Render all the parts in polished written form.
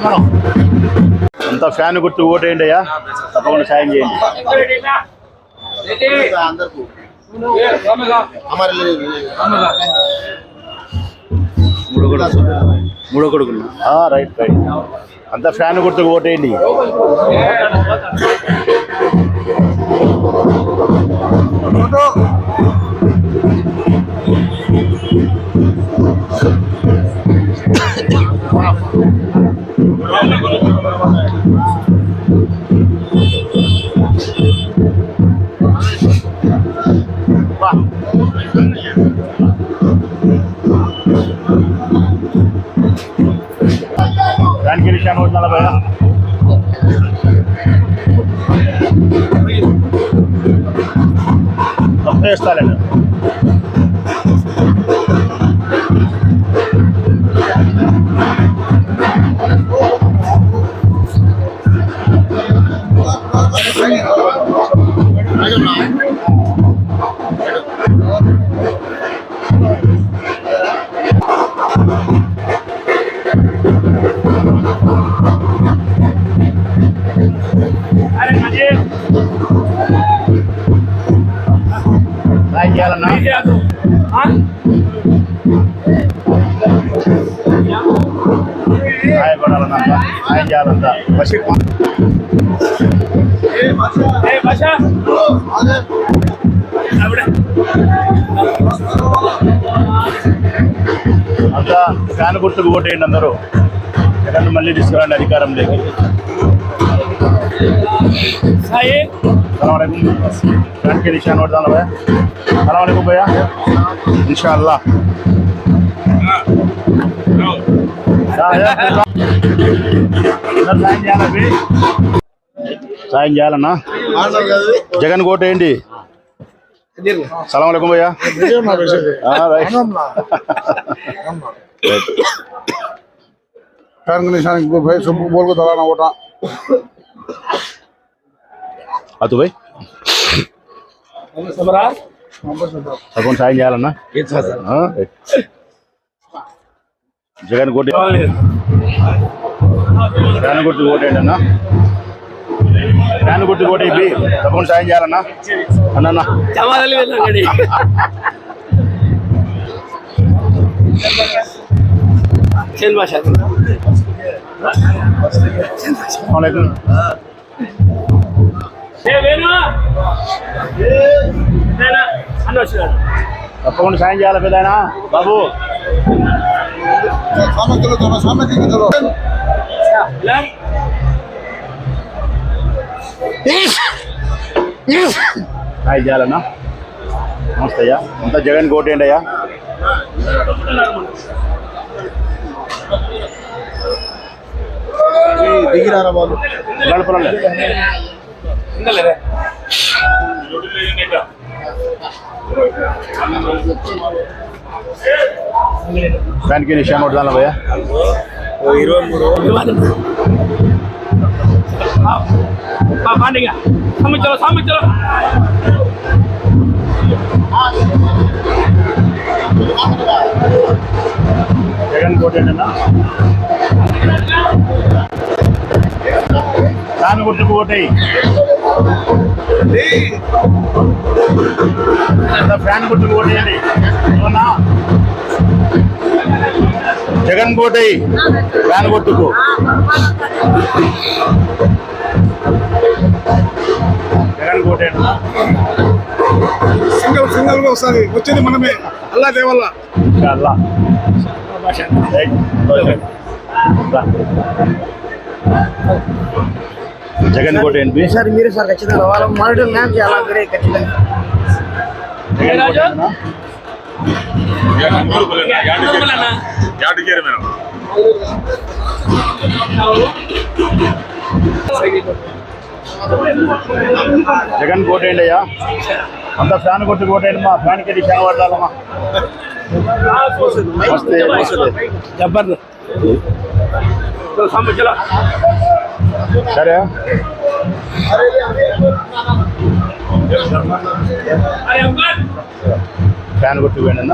మనం అంతా ఫ్యాన్ గుర్తు ఓటేయండి అయ్యా, తప్పకుండా సాయం చేయండి. మూడో కొడుకులు రైట్ రైట్, అంతా ఫ్యాన్ గుర్తుకు ఓటేయండి. దానికి విషయాన్ని ఒకటి 40 తప్పు వేస్తానండి. చేయాలన్నా సాయపడాలన్నా, సాయం చేయాలంతా. అంతా ఫ్యాన్ గుర్తుకు ఓటేయండి అందరూ. జగన్ మళ్ళీ తీసుకురండి అధికారంలోకి. फ्रेंड के निशान और डाला भैया, सलाम अलैकुम भैया, इंशाअल्लाह సాయం చేయాలన్నా. జగన్ కోటేయండి. సలాం अलैकुम भैया, फ्रेंड के निशान भाई सब बोल को दलाना वोटा అతు భాయ్ తప్పకుండా సాయం చేయాలన్నా. జగన్ కోటి ఫ్యాన్ గుర్తు ఓటేయండి అన్న, ఫ్యాన్ గుర్తు ఓటేపి తప్పకుండా సాయం చేయాలన్నా. అన్న తప్పకుండా సాయం చేయాలి పెద్దయినా బాబు. సాయం చేయాలన్నా. నమస్తే అయ్యా, అంతా జగన్ కోటేయండి అయ్యా. దిగిరారా బాబు, గడపలేదు फ्रेंड के निशान और डाला भैया 23 జగన్ కోటేనా దాని గుర్తుకు ఓటేయి. ఫ్యాన్ గుర్తుకు ఓటేయండి. జగన్ కోటేయి ఫ్యాన్ గుర్తుకు. జగన్ కోటేయండి. సింగల్ గా వస్తుంది, వచ్చేది మనమే. అల్లా దేవల్లా అల్లా జగన్ కోటేయండి సార్. మీరు సార్ ఖచ్చితంగా వాళ్ళ మానిటర్ మ్యాప్ చేయాలి అక్కడే ఖచ్చితంగా. జగన్ కోటేయండి అయ్యా, అంతా ఫ్యాన్ కొట్టి కోటేయండి. మా ఫ్యాన్కి దిశాను పడాలమ్మా. సరే ఫ్యాన్ కొట్టి పోయండి అన్న.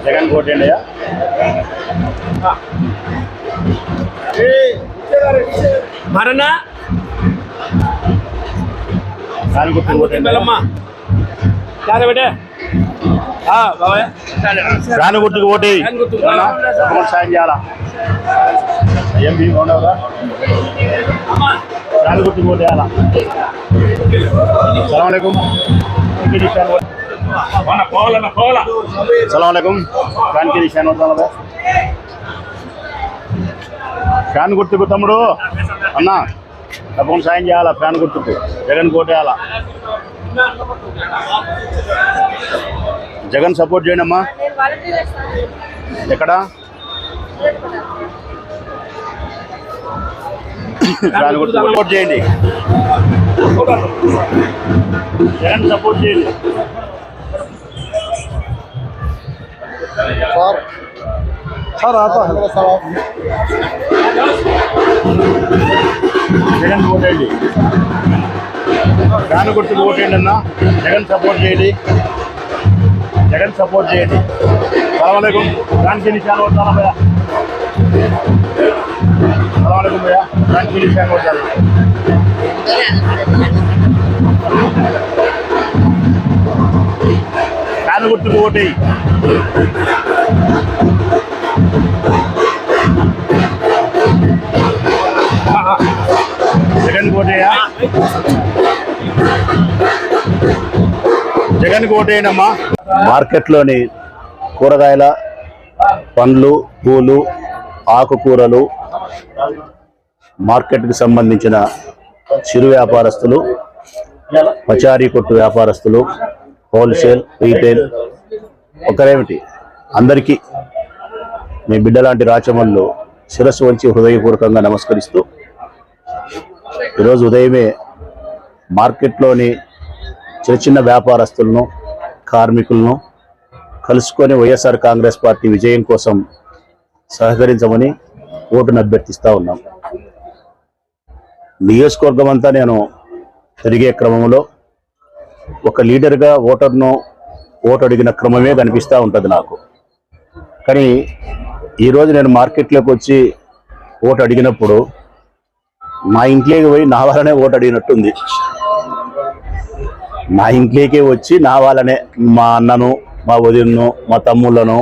జగన్ కోటేయండి అయ్యా. మరణ ఫ్యాన్ గుర్తుకు ఓటేయండి బెల్లమ్మ చాలా బేటే బాబాయ్ ఫ్యాన్ గుర్తుకు ఓటేయి ఫ్యాన్ గుర్తుకు. తప్పకుండా సాయం చేయాలా ఏం భీమ్ ఉండవుగా ఫ్యాన్ గుర్తుకు ఓటేయాలా సలాంకం సలాంకం ఫ్యాన్ కి నిశాన్ అవుతా ఫ్యాన్ గుర్తుకు తమ్ముడు అన్నా తప్పకుండా సాయం చేయాలా ఫ్యాన్ గుర్తుకు జగన్ కోటేయాలా జగన్ సపోర్ట్ చేయండి అమ్మా ఎక్కడ ఫ్యాన్ గుర్తుకు సపోర్ట్ చేయండి జగన్ సపోర్ట్ చేయండి సార్ आता है జగన్ ఓటేయండి ఫ్యాన్ గుర్తుకు ఓటేయండి అన్న జగన్ సపోర్ట్ చేయండి జగన్ సపోర్ట్ చేయండి సలాంకం ఫ్యాన్ కి నిశాన్ అవుతానా భయ్యా సలాంకం భయ్యా ఫ్యాన్ కి నిశాన్ అవుతాను ఫ్యాన్ గుర్తుకు ఓటేయి జగన్ కోటేయా జగన్ కోటేయనమ్మా మార్కెట్లోని కూరగాయల పండ్లు పూలు ఆకుకూరలు మార్కెట్కి సంబంధించిన చిరు వ్యాపారస్తులు పచారీ కొట్టు వ్యాపారస్తులు హోల్సేల్ రీటైల్ ఒకరేమిటి అందరికీ మీ బిడ్డలాంటి రాచమల్లు శిరస్సు వంచి హృదయపూర్వకంగా నమస్కరిస్తూ ఈరోజు ఉదయమే మార్కెట్లోని చిన్న చిన్న వ్యాపారస్తులను కార్మికులను కలుసుకొని వైఎస్ఆర్ కాంగ్రెస్ పార్టీ విజయం కోసం సహకరించమని ఓటును అభ్యర్థిస్తూ ఉన్నాం. నియోజకవర్గం అంతా నేను తిరిగే క్రమంలో ఒక లీడర్గా ఓటర్ను ఓటు అడిగిన క్రమమే కనిపిస్తూ ఉంటుంది నాకు. కానీ ఈరోజు నేను మార్కెట్లోకి వచ్చి ఓటు అడిగినప్పుడు మా ఇంట్లోకి పోయి నా వాళ్ళనే ఓటు అడిగినట్టుంది. నా ఇంట్లోకి వచ్చి నా వాళ్ళనే మా అన్నను మా వదినను మా తమ్ముళ్ళను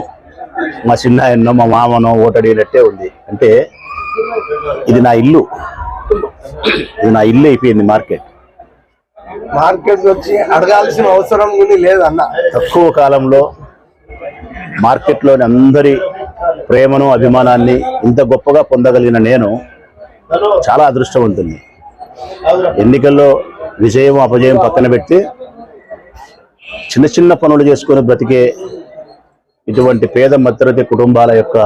మా చిన్నాయన్నో మా మామనో ఓటు అడిగినట్టే ఉంది. అంటే ఇది నా ఇల్లు, ఇది నా ఇల్లు అయిపోయింది. మార్కెట్ వచ్చి అడగాల్సిన అవసరం లేదన్న. తక్కువ కాలంలో మార్కెట్లోని అందరి ప్రేమను అభిమానాన్ని ఇంత గొప్పగా పొందగలిగిన నేను చాలా అదృష్టవంతుని. ఎన్నికల్లో విజయం అపజయం పక్కన పెట్టి చిన్న చిన్న పనులు చేసుకొని బ్రతికే ఇటువంటి పేద మధ్యతరగతి కుటుంబాల యొక్క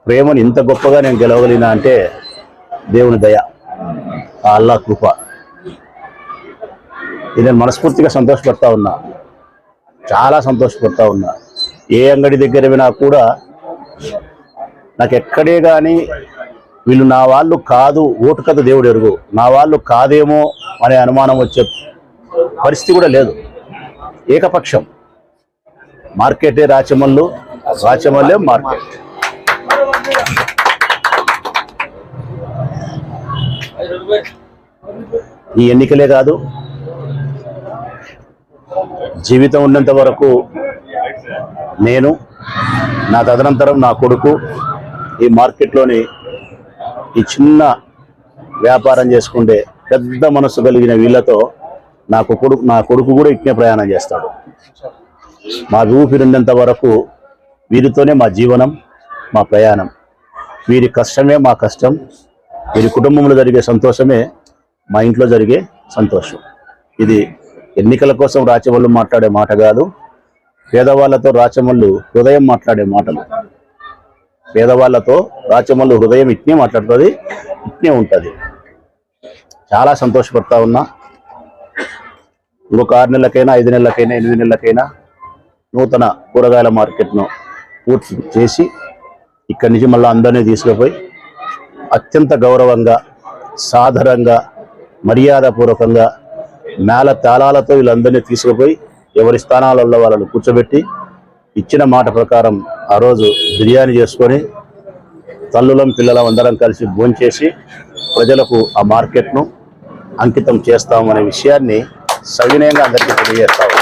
ప్రేమను ఇంత గొప్పగా నేను గెలవగలిగిన అంటే దేవుని దయ, ఆ అల్లా కృప. ఇది నేను మనస్ఫూర్తిగా సంతోషపడతా ఉన్నా, చాలా సంతోషపడతా ఉన్నా. ఏ అంగడి దగ్గర వినా కూడా నాకు ఎక్కడే కానీ వీళ్ళు నా వాళ్ళు కాదు, ఓటు కథ దేవుడు ఎరుగు, నా వాళ్ళు కాదేమో అనే అనుమానం వచ్చే పరిస్థితి కూడా లేదు. ఏకపక్షం మార్కెటే రాచమల్లు, రాచమల్లే మార్కెట్. ఈ ఎన్నికలే కాదు, జీవితం ఉన్నంత వరకు నేను, నా తదనంతరం నా కొడుకు ఈ మార్కెట్లోని ఈ చిన్న వ్యాపారం చేసుకుంటే పెద్ద మనసు కలిగిన వీళ్ళతో నా కొడుకు కూడా ఇట్నే ప్రయాణం చేస్తాడు. మా ఊపిరినంత వరకు వీరితోనే మా జీవనం, మా ప్రయాణం. వీరి కష్టమే మా కష్టం, వీరి కుటుంబంలో జరిగే సంతోషమే మా ఇంట్లో జరిగే సంతోషం. ఇది ఎన్నికల కోసం రాచమల్లు మాట్లాడే మాట కాదు, పేదవాళ్లతో రాచమల్లు హృదయం మాట్లాడే మాటలు. పేదవాళ్లతో రాచమల్లు హృదయం ఇట్నే మాట్లాడుతుంది, ఇట్నే ఉంటుంది. చాలా సంతోషపడతా ఉన్నా. ఇంకొక 6 నెలలకైనా 5 నెలలకైనా 8 నెలలకైనా నూతన కూరగాయల మార్కెట్ను పూర్తి చేసి ఇక్కడి నుంచి మళ్ళీ అందరినీ తీసుకుపోయి అత్యంత గౌరవంగా, సాధారణంగా, మర్యాదపూర్వకంగా మేళ తాళాలతో వీళ్ళందరినీ తీసుకుపోయి ఎవరి స్థానాలలో వాళ్ళని కూర్చోబెట్టి ఇచ్చిన మాట ప్రకారం ఆ రోజు బిర్యానీ చేసుకొని తల్లులం పిల్లలం అందరం కలిసి భోంచేసి ప్రజలకు ఆ మార్కెట్ను అంకితం చేస్తామనే విషయాన్ని సవినయంగా అందరికీ తెలియజేస్తాము.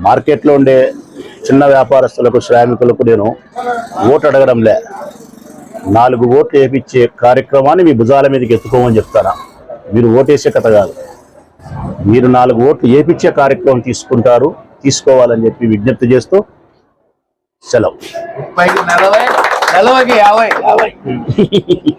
మార్కెట్లో ఉండే చిన్న వ్యాపారస్తులకు శ్రామికులకు నేను ఓటు అడగడంలే, 4 ఓట్లు వేయించే కార్యక్రమాన్ని మీ భుజాల మీదకి ఎత్తుకోమని చెప్తారా. మీరు ఓటేసే కథ కాదు, మీరు 4 ఓట్లు వేయించే కార్యక్రమం తీసుకోవాలని చెప్పి విజ్ఞప్తి చేస్తూ సెలవు. 30కి 40, 40కి 50.